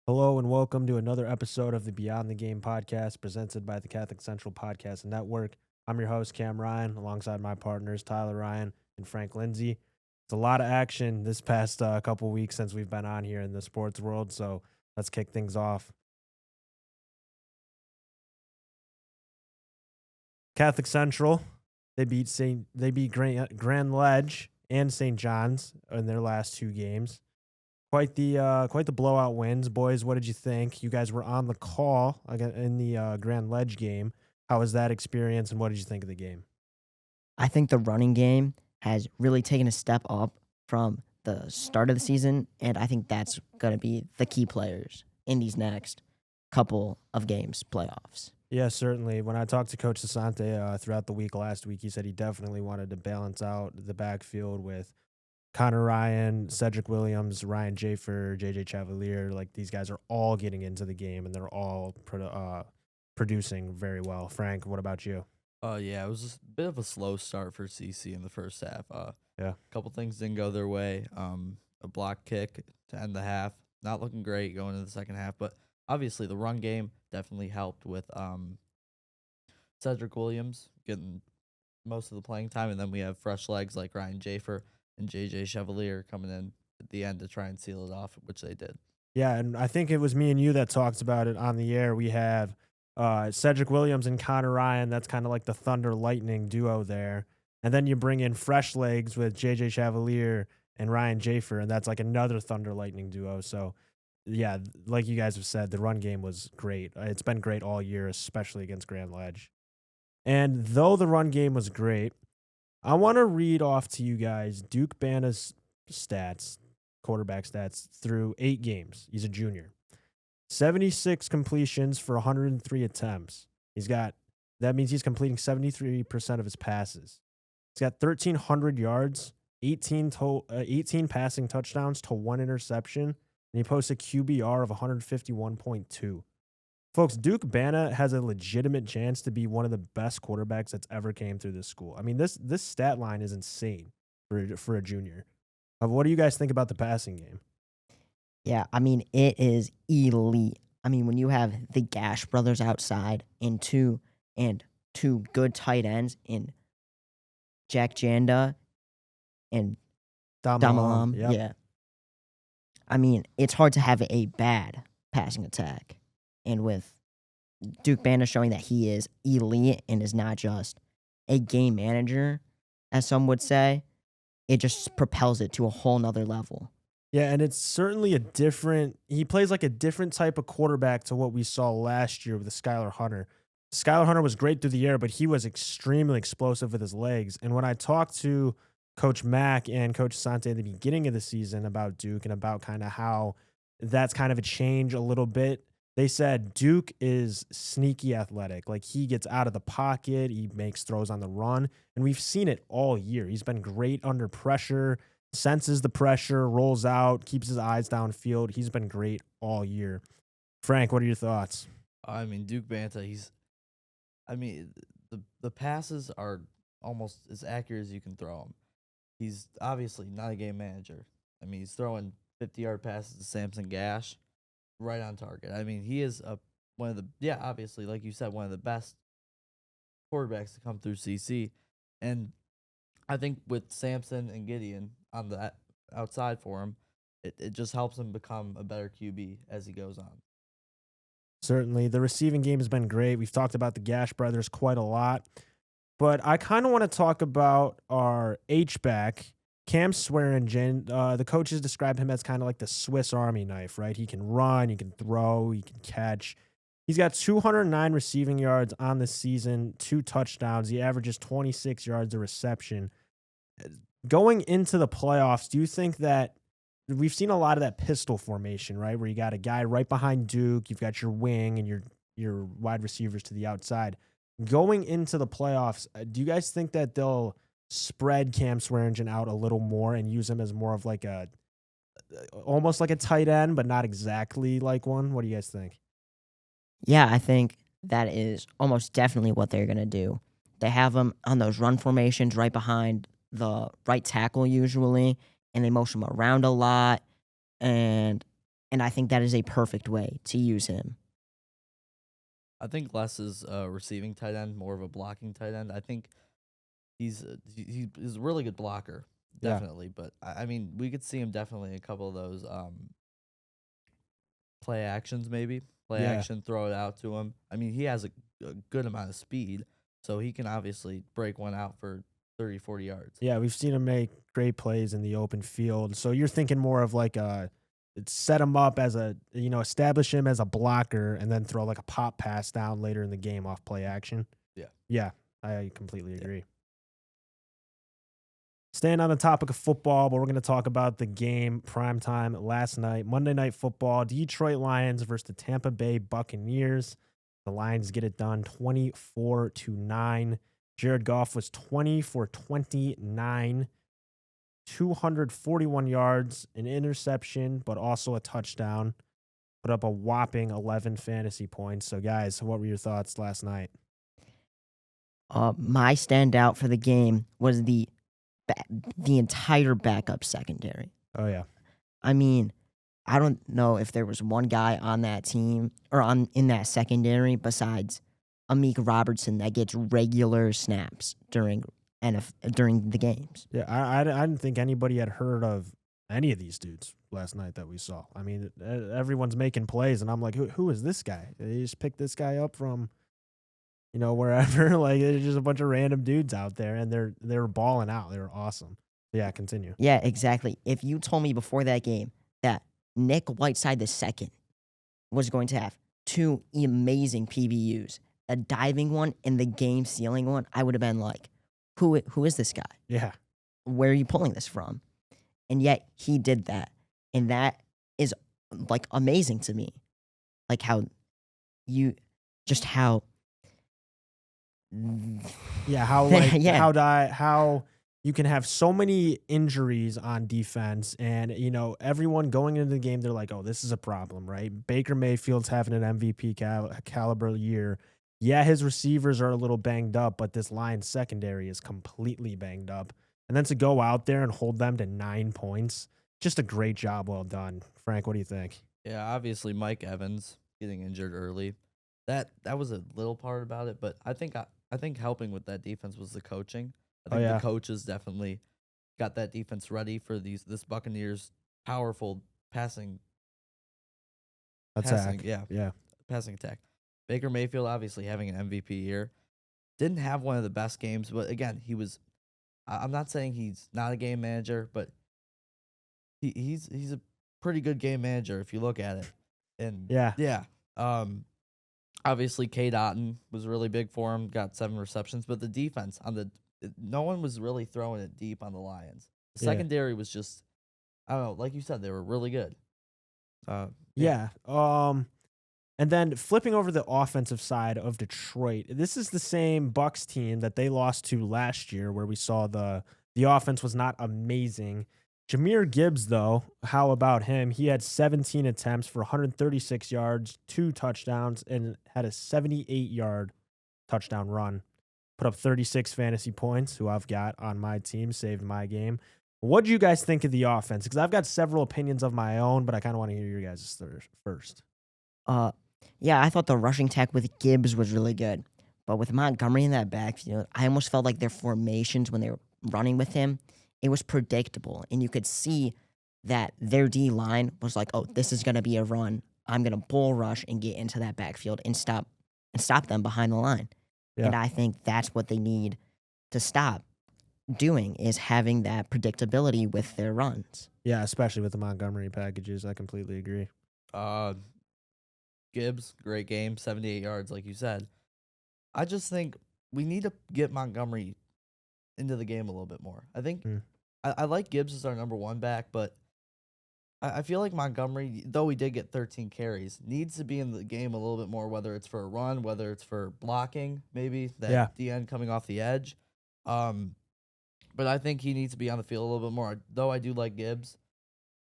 Hello and welcome to another episode of the Beyond the Game podcast presented by the Catholic Central Podcast Network. I'm your host, Cam Ryan, alongside my partners, Tyler Ryan and Frank Lindsay. It's a lot of action this past couple weeks since we've been on here in the sports world, so let's kick things off. Catholic Central, they beat Grand Ledge and St. John's in their last two games. Quite the blowout wins, boys. What did you think? You guys were on the call again in the Grand Ledge game. How was that experience, and what did you think of the game? I think the running game has really taken a step up from the start of the season, and I think that's going to be the key players in these next couple of games, playoffs. Yeah, certainly. When I talked to Coach Sasante throughout the week last week, he said he definitely wanted to balance out the backfield with Connor Ryan, Cedric Williams, Ryan Jafer, JJ Chevalier. Like these guys are all getting into the game, and they're all producing very well. Frank, what about you? Yeah, it was just a bit of a slow start for CC in the first half. Yeah. A couple things didn't go their way. A block kick to end the half, not looking great going into the second half, but obviously the run game definitely helped with Cedric Williams getting most of the playing time, and then we have fresh legs like Ryan Jafer and JJ Chevalier coming in at the end to try and seal it off, which they did. Yeah, and I think it was me and you that talked about it on the air. We have Cedric Williams and Connor Ryan. That's kind of like the Thunder Lightning duo there. And then you bring in fresh legs with JJ Chevalier and Ryan Jafer, and that's like another Thunder Lightning duo. So, yeah, like you guys have said, the run game was great. It's been great all year, especially against Grand Ledge. And though the run game was great, I want to read off to you guys Duke Banna's stats, quarterback stats, through 8 games. He's a junior. 76 completions for 103 attempts. That means he's completing 73% of his passes. He's got 1,300 yards, 18 passing touchdowns to 1 interception, and he posts a QBR of 151.2. Folks, Duke Banna has a legitimate chance to be one of the best quarterbacks that's ever came through this school. I mean, this stat line is insane for a junior. What do you guys think about the passing game? Yeah, I mean, it is elite. I mean, when you have the Gash brothers outside and two good tight ends in Jack Janda and Damalam, Damalam, yep. yeah. I mean, it's hard to have a bad passing attack. And with Duke Banner showing that he is elite and is not just a game manager, as some would say, it just propels it to a whole nother level. Yeah, and it's certainly he plays like a different type of quarterback to what we saw last year with the Skylar Hunter. Skylar Hunter was great through the air, but he was extremely explosive with his legs. And when I talked to Coach Mack and Coach Sante at the beginning of the season about Duke and about kind of how that's kind of a change a little bit, they said Duke is sneaky athletic. Like he gets out of the pocket, he makes throws on the run, and we've seen it all year. He's been great under pressure, senses the pressure, rolls out, keeps his eyes downfield. He's been great all year. Frank, what are your thoughts? I mean, Duke Banta, the passes are almost as accurate as you can throw them. He's obviously not a game manager. I mean, he's throwing 50-yard passes to Samson Gash right on target. I mean, he is obviously, like you said, one of the best quarterbacks to come through CC. And I think with Samson and Gideon on the outside for him, it just helps him become a better QB as he goes on. Certainly. The receiving game has been great. We've talked about the Gash brothers quite a lot. But I kind of want to talk about our H-back, Cam Swearingen. The coaches describe him as kind of like the Swiss Army knife, right? He can run, he can throw, he can catch. He's got 209 receiving yards on the season, 2 touchdowns. He averages 26 yards a reception. Going into the playoffs, do you think that we've seen a lot of that pistol formation, right? Where you got a guy right behind Duke, you've got your wing and your wide receivers to the outside. Going into the playoffs, do you guys think that they'll spread Cam Swearingen out a little more and use him as more of like almost like a tight end, but not exactly like one? What do you guys think? Yeah, I think that is almost definitely what they're going to do. They have him on those run formations right behind the right tackle usually, and they motion him around a lot. And And I think that is a perfect way to use him. I think less is a receiving tight end, more of a blocking tight end. I think he's a really good blocker, Yeah. definitely. But I mean, we could see him definitely in a couple of those play actions, maybe play Yeah. action, throw it out to him. I mean, he has a good amount of speed, so he can obviously break one out for 30, 40 yards. Yeah, we've seen him make great plays in the open field. So you're thinking more of like set him up as establish him as a blocker and then throw like a pop pass down later in the game off play action. Yeah. Yeah, I completely agree. Staying on the topic of football, but we're going to talk about the game primetime last night, Monday Night Football, Detroit Lions versus the Tampa Bay Buccaneers. The Lions get it done 24-9. Jared Goff was 20 for 29, 241 yards, an interception, but also a touchdown. Put up a whopping 11 fantasy points. So, guys, what were your thoughts last night? My standout for the game was the entire backup secondary. Oh, yeah. I mean, I don't know if there was one guy on that team or in that secondary besides Amik Robertson that gets regular snaps during the games. Yeah, I didn't think anybody had heard of any of these dudes last night that we saw. I mean, everyone's making plays, and I'm like, who is this guy? They just picked this guy up from, wherever. Like, there's just a bunch of random dudes out there, and they were balling out. They were awesome. Yeah, continue. Yeah, exactly. If you told me before that game that Nick Whiteside II was going to have two amazing PBUs, a diving one and the game-sealing one, I would have been like, who is this guy? Yeah. Where are you pulling this from? And yet he did that. And that is like amazing to me. Like how Yeah, how you can have so many injuries on defense, and everyone going into the game, they're like, oh, this is a problem, right? Baker Mayfield's having an MVP caliber year. Yeah, his receivers are a little banged up, but this Lions secondary is completely banged up. And then to go out there and hold them to 9 points, just a great job, well done. Frank, what do you think? Yeah, obviously Mike Evans getting injured early. That was a little part about it, but I think helping with that defense was the coaching. I think the coaches definitely got that defense ready for this Buccaneers powerful passing Attack. passing attack. Baker Mayfield obviously having an MVP year. Didn't have one of the best games, but again, I'm not saying he's not a game manager, but he's a pretty good game manager if you look at it. And yeah. Obviously K. Dotton was really big for him, got 7 receptions, but the defense no one was really throwing it deep on the Lions. The secondary was just, I don't know, like you said, they were really good. And then flipping over the offensive side of Detroit, this is the same Bucs team that they lost to last year, where we saw the offense was not amazing. Jahmyr Gibbs, though, how about him? He had 17 attempts for 136 yards, 2 touchdowns, and had a 78-yard touchdown run. Put up 36 fantasy points, who I've got on my team, saved my game. What do you guys think of the offense? Because I've got several opinions of my own, but I kind of want to hear your guys' first. Yeah, I thought the rushing attack with Gibbs was really good. But with Montgomery in that backfield, I almost felt like their formations when they were running with him, it was predictable. And you could see that their D-line was like, oh, this is going to be a run. I'm going to bull rush and get into that backfield and stop them behind the line. Yeah. And I think that's what they need to stop doing, is having that predictability with their runs. Yeah, especially with the Montgomery packages. I completely agree. Gibbs, great game, 78 yards, like you said. I just think we need to get Montgomery into the game a little bit more. I think I like Gibbs as our number 1 back, but I feel like Montgomery, though he did get 13 carries, needs to be in the game a little bit more, whether it's for a run, whether it's for blocking, maybe, that DN coming off the edge. But I think he needs to be on the field a little bit more, though I do like Gibbs.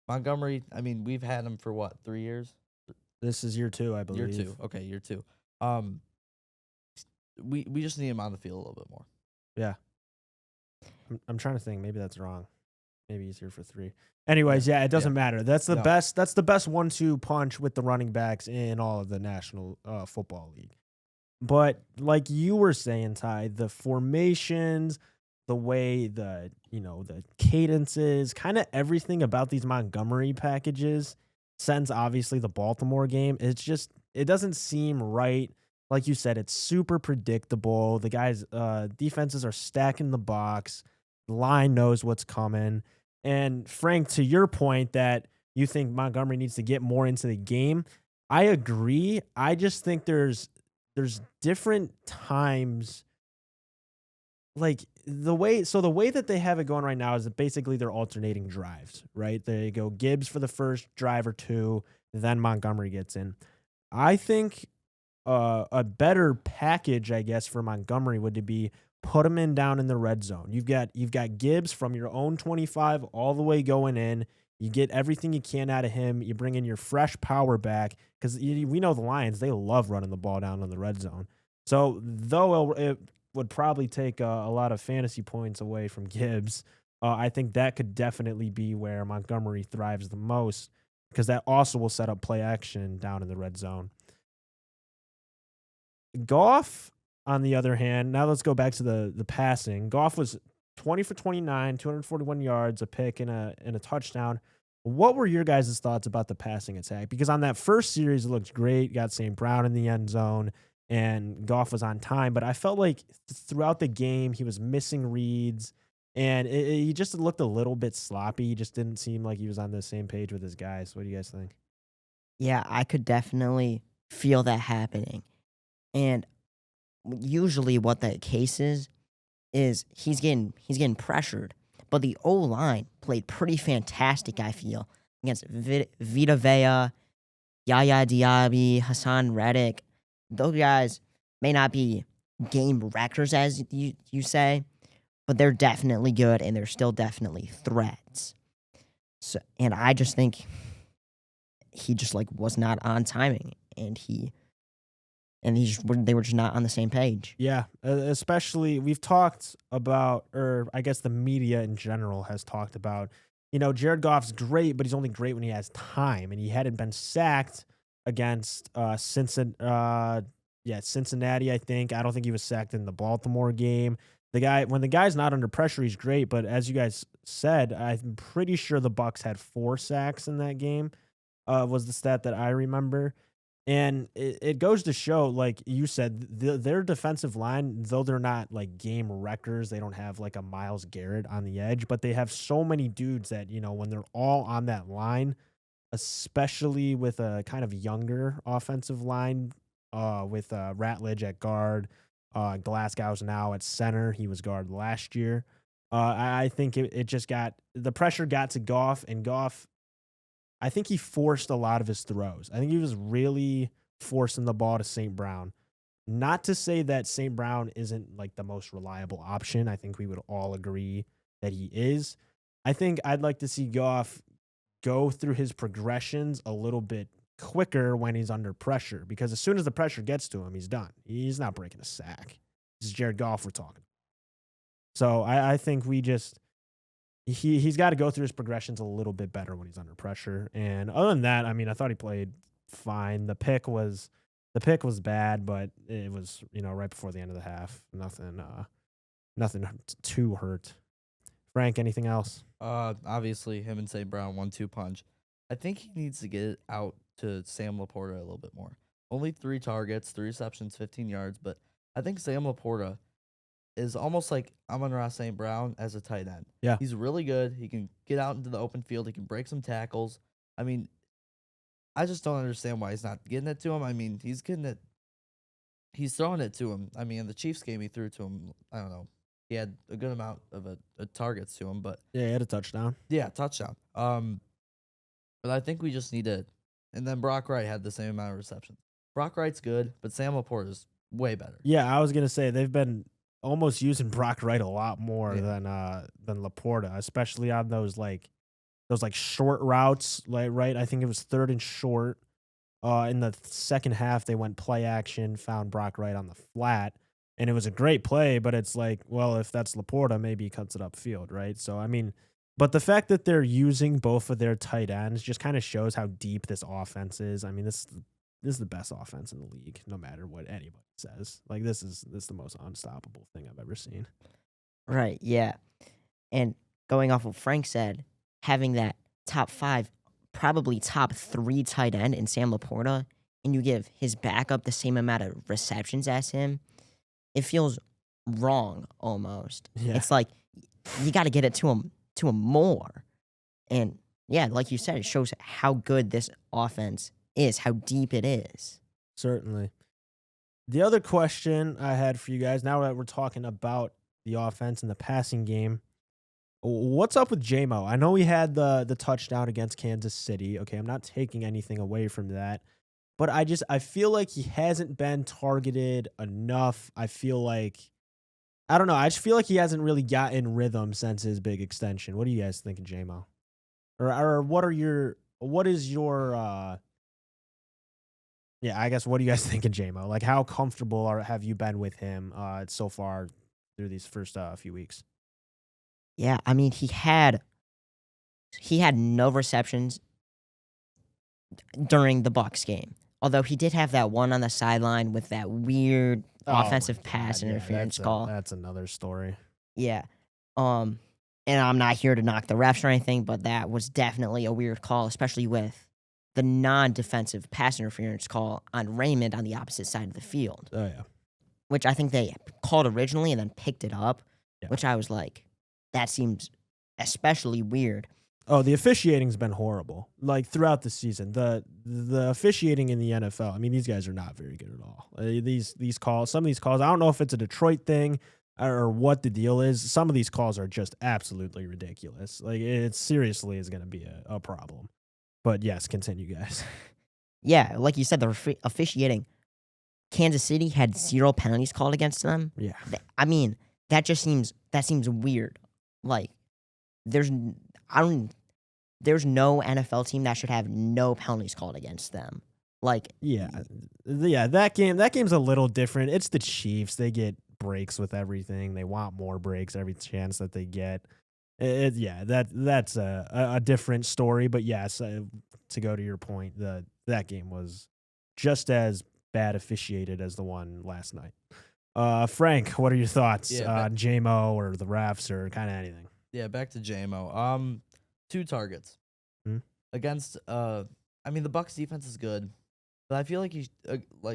Montgomery, I mean, we've had him for, 3 years? This is year 2, I believe. Year 2. Okay, year 2. We just need him on the field a little bit more. Yeah. I'm trying to think. Maybe that's wrong. Maybe he's here for 3. Anyways, yeah, it doesn't matter. That's the No. best. That's the best 1-2 punch with the running backs in all of the National Football League. But like you were saying, Ty, the formations, the way the cadences, kind of everything about these Montgomery packages, since obviously the Baltimore game, it doesn't seem right. Like you said, it's super predictable. The guys' defenses are stacking the box. The line knows what's coming. And Frank, to your point that you think Montgomery needs to get more into the game, I agree. I just think there's different times, like the way that they have it going right now is that basically they're alternating drives, right? They go Gibbs for the first drive or 2, then Montgomery gets in. I think a better package, I guess, for Montgomery would be put him in down in the red zone. You've got Gibbs from your own 25 all the way going in. You get everything you can out of him. You bring in your fresh power back because we know the Lions, they love running the ball down in the red zone. So though it would probably take a lot of fantasy points away from Gibbs, I think that could definitely be where Montgomery thrives the most because that also will set up play action down in the red zone. Goff, on the other hand, now let's go back to the passing. Goff was 20 for 29, 241 yards, a pick, and a touchdown. What were your guys' thoughts about the passing attack? Because on that first series, it looked great. Got St. Brown in the end zone, and Goff was on time. But I felt like throughout the game, he was missing reads, and he just looked a little bit sloppy. He just didn't seem like he was on the same page with his guys. What do you guys think? Yeah, I could definitely feel that happening. And usually what that case is he's getting pressured. But the O-line played pretty fantastic, I feel, against Vita Vea, Yaya Diaby, Hassan Reddick. Those guys may not be game wreckers, as you say, but they're definitely good, and they're still definitely threats. So, and I just think he just was not on timing, and they were just not on the same page. Yeah, especially we've talked about, or I guess the media in general has talked about, Jared Goff's great, but he's only great when he has time, and he hadn't been sacked against Cincinnati, I think. I don't think he was sacked in the Baltimore game. When the guy's not under pressure, he's great, but as you guys said, I'm pretty sure the Bucs had 4 sacks in that game, was the stat that I remember. And it goes to show, like you said, their defensive line, though they're not game wreckers, they don't have a Myles Garrett on the edge, but they have so many dudes that, when they're all on that line, especially with a kind of younger offensive line, with Ratledge at guard, Glasgow's now at center. He was guard last year. I think the pressure got to Goff, and Goff, I think he forced a lot of his throws. I think he was really forcing the ball to St. Brown. Not to say that St. Brown isn't the most reliable option. I think we would all agree that he is. I think I'd like to see Goff go through his progressions a little bit quicker when he's under pressure, because as soon as the pressure gets to him, he's done. He's not breaking a sack. This is Jared Goff we're talking. So I think he's got to go through his progressions a little bit better when he's under pressure. And other than that, I mean, I thought he played fine. The pick was bad, but it was, right before the end of the half. Nothing too hurt. Frank, anything else? Obviously him and St. Brown 1-2 punch. I think he needs to get it out to Sam Laporta a little bit more. Only 3 targets, 3 receptions, 15 yards, but I think Sam Laporta is almost like Amon-Ra St. Brown as a tight end. Yeah. He's really good. He can get out into the open field. He can break some tackles. I mean, I just don't understand why he's not getting it to him. I mean, he's getting it. He's throwing it to him. I mean, in the Chiefs game, he threw to him. I don't know. He had a good amount of targets to him, but Yeah, he had a touchdown. yeah, touchdown. But I think we just need to. And then Brock Wright had the same amount of receptions. Brock Wright's good, but Sam Laporta is way better. Yeah, I was gonna say they've been almost using Brock Wright a lot more than Laporta, especially on those short routes. Right, I think it was 3rd and short. In the second half, they went play action, found Brock Wright on the flat, and it was a great play. But it's well, if that's Laporta, maybe he cuts it upfield, right? So I mean, But the fact that they're using both of their tight ends just kind of shows how deep this offense is. I mean, this is the best offense in the league, no matter what anybody says. Like this is the most unstoppable thing I've ever seen. Right, yeah. And going off what Frank said, having that top 5, probably top 3 tight end in Sam Laporta, and you give his backup the same amount of receptions as him, it feels wrong almost. Yeah. It's like you got to get it to him more. And yeah, like you said, it shows how good this offense is, how deep it is. Certainly. The other question I had for you guys, now that we're talking about the offense and the passing game, what's up with J-Mo? I know he had the touchdown against Kansas City. Okay, I'm not taking anything away from that. But I feel like he hasn't been targeted enough. I don't know. I just feel like he hasn't really gotten rhythm since his big extension. What do you guys think of J-Mo? Or what is your I guess what do you guys think of J-Mo? Like how comfortable have you been with him so far through these first few weeks? Yeah, I mean, he had no receptions during the Bucs game. Although he did have that one on the sideline with that weird offensive pass interference call. That's another story. Yeah. And I'm not here to knock the refs or anything, but that was definitely a weird call, especially with the non-defensive pass interference call on Raymond on the opposite side of the field. Oh yeah. Which I think they called originally and then picked it up, Yeah. which I was like, that seems especially weird. Oh, the officiating's been horrible. Like throughout the season, the officiating in the NFL. I mean, these guys are not very good at all. These calls, some of these calls. I don't know if it's a Detroit thing or what the deal is. Some of these calls are just absolutely ridiculous. Like it seriously is going to be a problem. But yes, continue, guys. Yeah, like you said, the officiating. Kansas City had 0 penalties called against them. Yeah. I mean, that seems weird. Like, there's no NFL team that should have no penalties called against them. Like, Yeah, that game's a little different. It's the Chiefs. They get breaks with everything. They want more breaks every chance that they get. That's a different story. But yes, to go to your point, that game was just as bad officiated as the one last night. Frank, what are your thoughts on J-Mo or the refs or kind of anything? Yeah, back to J-Mo. 2 targets against. I mean, the Bucs defense is good, but I feel like he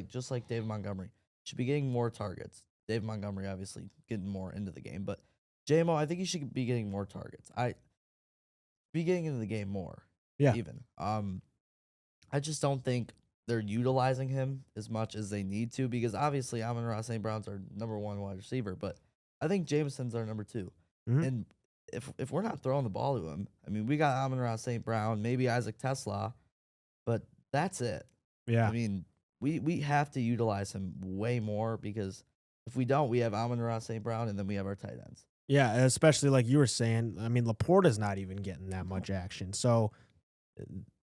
just like David Montgomery should be getting more targets. David Montgomery obviously getting more into the game, but J-Mo, I think he should be getting more targets. Be getting into the game more. Yeah. Even. I just don't think they're utilizing him as much as they need to because obviously Amon-Ra St. Brown's our number 1 wide receiver, but I think Jameson's our number 2. Mhm. And if we're not throwing the ball to him, I mean, we got Amon-Ra St. Brown, maybe Isaac Tesla, but that's it. Yeah. I mean, we have to utilize him way more because if we don't, we have Amon-Ra St. Brown and then we have our tight ends. Yeah, especially like you were saying. I mean, Laporta's not even getting that much action. So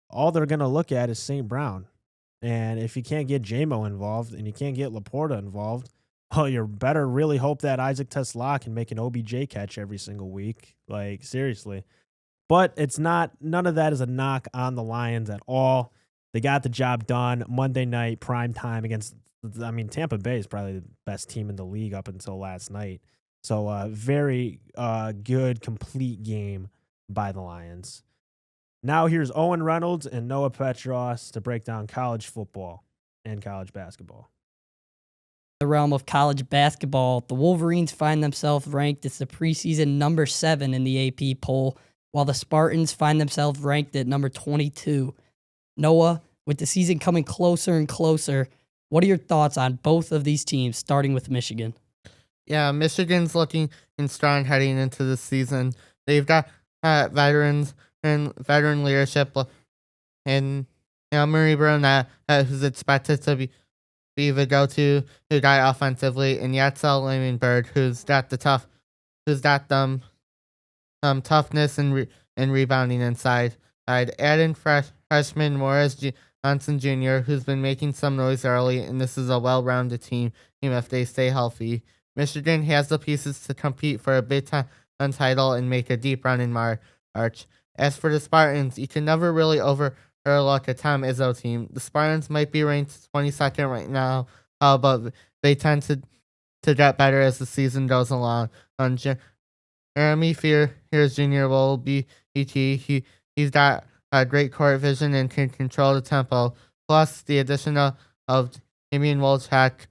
all they're going to look at is St. Brown. And if you can't get J-Mo involved and you can't get Laporta involved, well, you better really hope that Isaac Tesla can make an OBJ catch every single week. Like, seriously. But none of that is a knock on the Lions at all. They got the job done Monday night, prime time against, Tampa Bay is probably the best team in the league up until last night. So very good, complete game by the Lions. Now here's Owen Reynolds and Noah Petros to break down college football and college basketball. The realm of college basketball, the Wolverines find themselves ranked as the preseason number 7 in the AP poll, while the Spartans find themselves ranked at number 22. Noah, with the season coming closer and closer, what are your thoughts on both of these teams, starting with Michigan? Yeah, Michigan's looking strong heading into the season. They've got veterans and veteran leadership, and Murray Brown, who's expected to be the go-to guy offensively, and Yetzel Layman Bird, who's got toughness and rebounding inside. I'd add in freshman Morris Johnson Jr., who's been making some noise early, and this is a well-rounded team if they stay healthy. Michigan has the pieces to compete for a Big Ten title and make a deep run in Arch. As for the Spartans, you can never really overlook a Tom Izzo team. The Spartans might be ranked 22nd right now, but they tend to get better as the season goes along. Jeremy Fears Jr. will be ET. He's got great court vision and can control the tempo. Plus, the addition of Damian Wolchak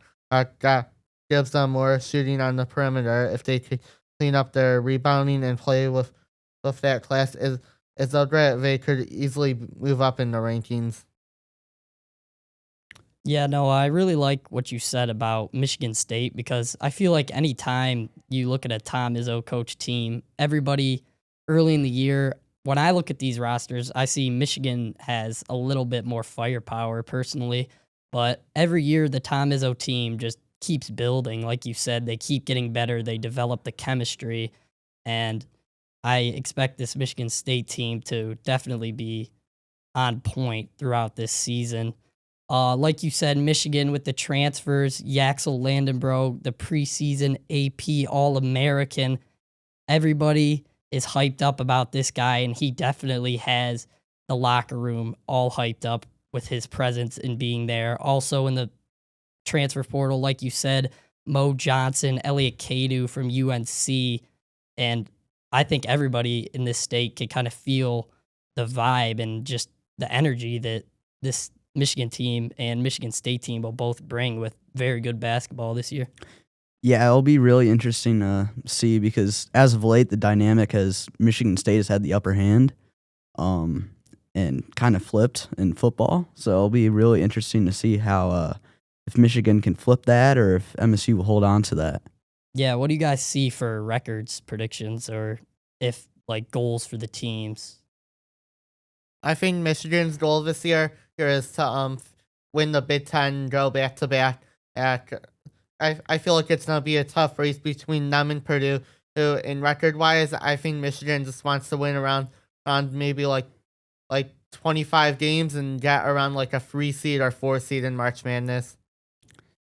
gives them more shooting on the perimeter. If they could clean up their rebounding and play with that class, is so great they could easily move up in the rankings. Yeah, no, I really like what you said about Michigan State because I feel like anytime you look at a Tom Izzo coach team, everybody early in the year, when I look at these rosters, I see Michigan has a little bit more firepower personally, but every year the Tom Izzo team just keeps building. Like you said, they keep getting better, they develop the chemistry, and I expect this Michigan State team to definitely be on point throughout this season. Like you said, Michigan with the transfers, Yaxel Landenbro, the preseason AP All-American. Everybody is hyped up about this guy, and he definitely has the locker room all hyped up with his presence and being there. Also in the transfer portal, like you said, Mo Johnson, Elliot Kadu from UNC, and I think everybody in this state can kind of feel the vibe and just the energy that this Michigan team and Michigan State team will both bring with very good basketball this year. Yeah, it'll be really interesting to see because as of late, the dynamic has Michigan State has had the upper hand and kind of flipped in football. So it'll be really interesting to see how if Michigan can flip that or if MSU will hold on to that. Yeah, what do you guys see for records predictions or if like goals for the teams? I think Michigan's goal this year is to win the Big Ten, go back to back. I feel like it's gonna be a tough race between them and Purdue. Who, in record wise, I think Michigan just wants to win around maybe like 25 games and get around like a 3 seed or 4 seed in March Madness.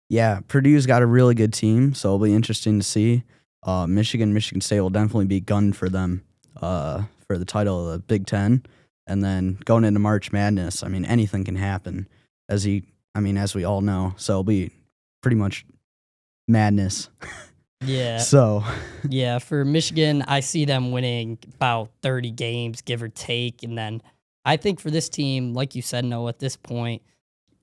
Yeah, Purdue's got a really good team, so it'll be interesting to see. Michigan State will definitely be gunned for them for the title of the Big Ten. And then going into March Madness, I mean, anything can happen, as we all know. So it'll be pretty much madness. Yeah. So. Yeah, for Michigan, I see them winning about 30 games, give or take. And then I think for this team, like you said, Noah, at this point,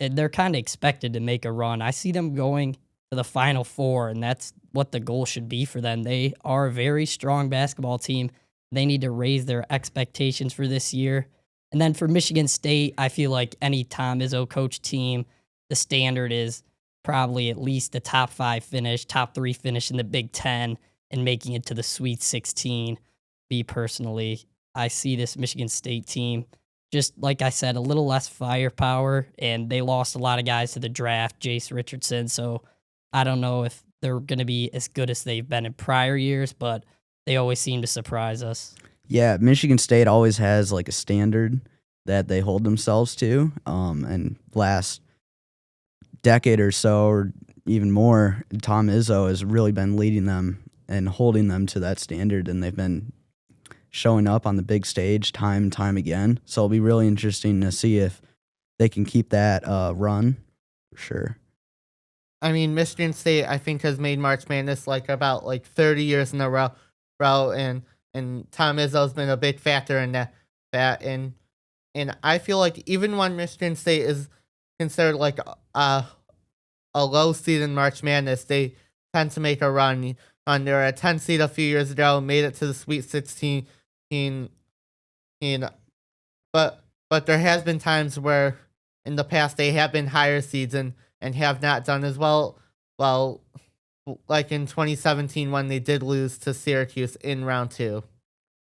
they're kind of expected to make a run. I see them going to the Final Four, and that's what the goal should be for them. They are a very strong basketball team. They need to raise their expectations for this year. And then for Michigan State, I feel like any Tom Izzo coach team, the standard is probably at least a top 5 finish, top 3 finish in the Big Ten, and making it to the Sweet 16. Me personally, I see this Michigan State team, just like I said, a little less firepower, and they lost a lot of guys to the draft, Jace Richardson. So I don't know if they're going to be as good as they've been in prior years, but they always seem to surprise us. Yeah, Michigan State always has like a standard that they hold themselves to. And last decade or so, or even more, Tom Izzo has really been leading them and holding them to that standard, and they've been showing up on the big stage time and time again. So it'll be really interesting to see if they can keep that run for sure. I mean, Michigan State, I think, has made March Madness about 30 years in a row, and Tom Izzo's been a big factor in that. And I feel like even when Michigan State is considered like a low seed in March Madness, they tend to make a run. They were a 10 seed a few years ago, made it to the Sweet 16. But there has been times where in the past they have been higher seeds and have not done as well. Well, like in 2017 when they did lose to Syracuse in round 2.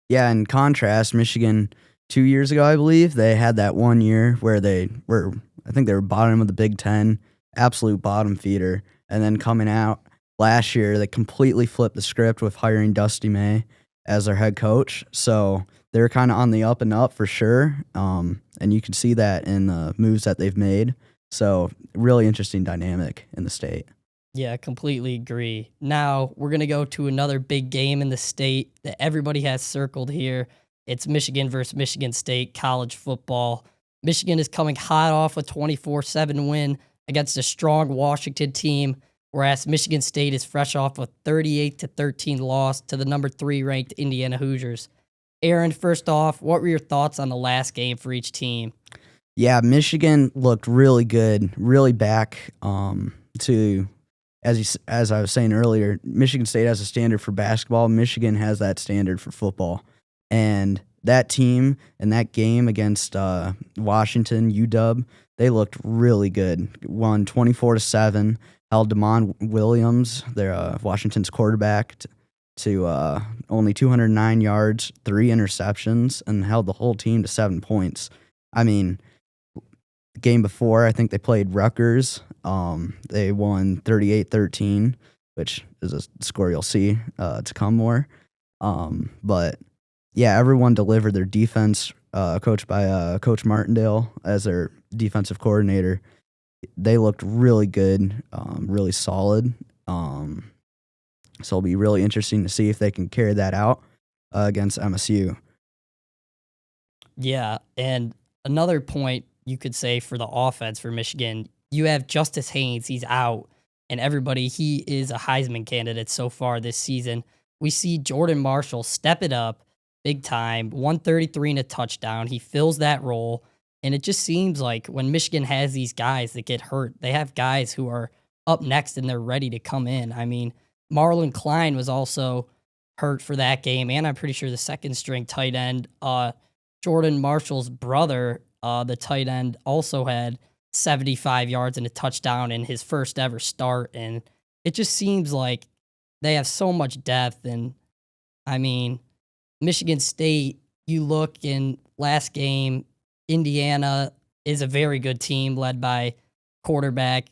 Yeah, in contrast, Michigan 2 years ago, I believe, they had that 1 year where I think they were bottom of the Big Ten, absolute bottom feeder. And then coming out last year, they completely flipped the script with hiring Dusty May as their head coach. So they're kind of on the up and up for sure. And you can see that in the moves that they've made. So really interesting dynamic in the state. Yeah, completely agree. Now we're going to go to another big game in the state that everybody has circled here. It's Michigan versus Michigan State college football. Michigan is coming hot off a 24-7 win against a strong Washington team, whereas Michigan State is fresh off a 38-13 loss to the number 3 ranked Indiana Hoosiers. Aaron, first off, what were your thoughts on the last game for each team? Yeah, Michigan looked really good, really back to as I was saying earlier. Michigan State has a standard for basketball. Michigan has that standard for football, and that team and that game against Washington UW, they looked really good. Won 24-7. Held Damon Williams, their Washington's quarterback, to only 209 yards, 3 interceptions, and held the whole team to 7 points. I mean, the game before, I think they played Rutgers. They won 38-13, which is a score you'll see to come more. But yeah, everyone delivered. Their defense, coached by Coach Martindale as their defensive coordinator, they looked really good, really solid. So it'll be really interesting to see if they can carry that out against MSU. Yeah, and another point you could say for the offense for Michigan, you have Justice Haynes, he's out, and everybody, he is a Heisman candidate so far this season. We see Jordan Marshall step it up big time, 133 and a touchdown. He fills that role, and it just seems like when Michigan has these guys that get hurt, they have guys who are up next and they're ready to come in. I mean, Marlon Klein was also hurt for that game, and I'm pretty sure the second string tight end, Jordan Marshall's brother, the tight end, also had 75 yards and a touchdown in his first ever start. And it just seems like they have so much depth. And I mean, Michigan State, you look in last game, Indiana is a very good team led by quarterback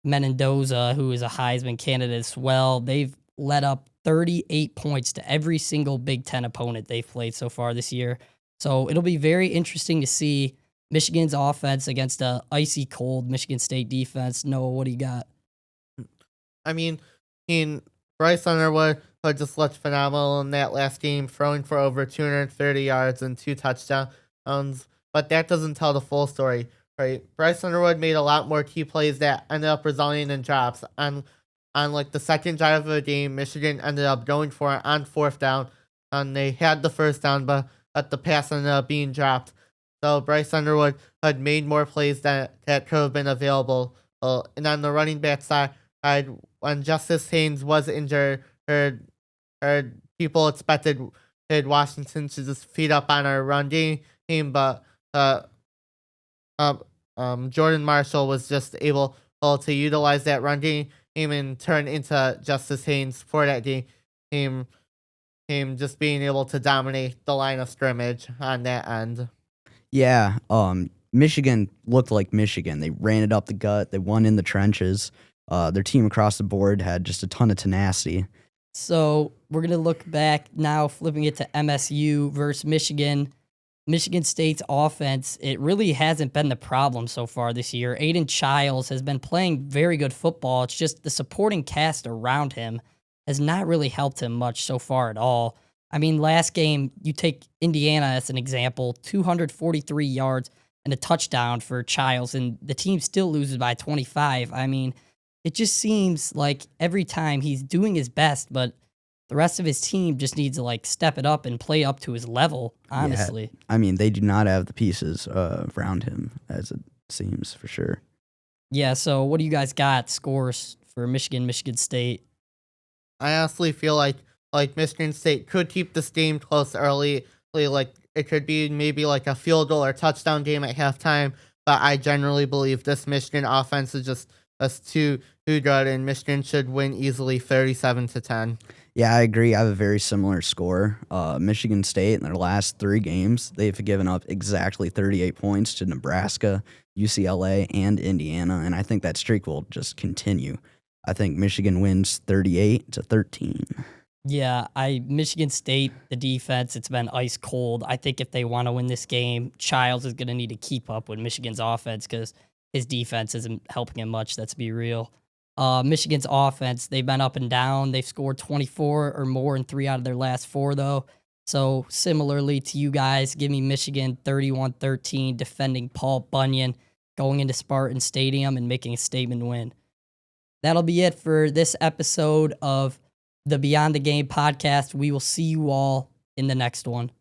Mendoza, who is a Heisman candidate as well. They've led up 38 points to every single Big Ten opponent they've played so far this year. So it'll be very interesting to see Michigan's offense against a icy cold Michigan State defense. Noah, what do you got? I mean, Bryce Underwood just looked phenomenal in that last game, throwing for over 230 yards and 2 touchdowns. But that doesn't tell the full story, right? Bryce Underwood made a lot more key plays that ended up resulting in drops. On like the second drive of the game, Michigan ended up going for it on 4th down, and they had the first down, but the pass ended up being dropped. So Bryce Underwood had made more plays that could have been available. And on the running back side, when Justice Haynes was injured, people expected Washington to just feed up on our run game, but Jordan Marshall was just able to utilize that run game and turn into Justice Haynes for that game. Him just being able to dominate the line of scrimmage on that end. Yeah, Michigan looked like Michigan. They ran it up the gut. They won in the trenches. Their team across the board had just a ton of tenacity. So we're going to look back now, flipping it to MSU versus Michigan. Michigan State's offense, it really hasn't been the problem so far this year. Aiden Childs has been playing very good football. It's just the supporting cast around him has not really helped him much so far at all. I mean, last game, you take Indiana as an example, 243 yards and a touchdown for Childs, and the team still loses by 25. I mean, it just seems like every time he's doing his best, but the rest of his team just needs to like step it up and play up to his level, honestly. Yeah, I mean, they do not have the pieces around him, as it seems, for sure. Yeah, so what do you guys got scores for Michigan State? I honestly feel like Michigan State could keep this game close early. Like it could be maybe like a field goal or touchdown game at halftime. But I generally believe this Michigan offense is just too good, and Michigan should win easily, 37-10. Yeah, I agree. I have a very similar score. Michigan State, in their last 3 games, they've given up exactly 38 points to Nebraska, UCLA, and Indiana, and I think that streak will just continue. I think Michigan wins 38-13. Yeah, Michigan State, the defense, it's been ice cold. I think if they want to win this game, Childs is going to need to keep up with Michigan's offense because his defense isn't helping him much, let's be real. Michigan's offense, they've been up and down. They've scored 24 or more in 3 out of their last 4, though. So similarly to you guys, give me Michigan 31-13, defending Paul Bunyan, going into Spartan Stadium and making a statement win. That'll be it for this episode of the Beyond the Game podcast. We will see you all in the next one.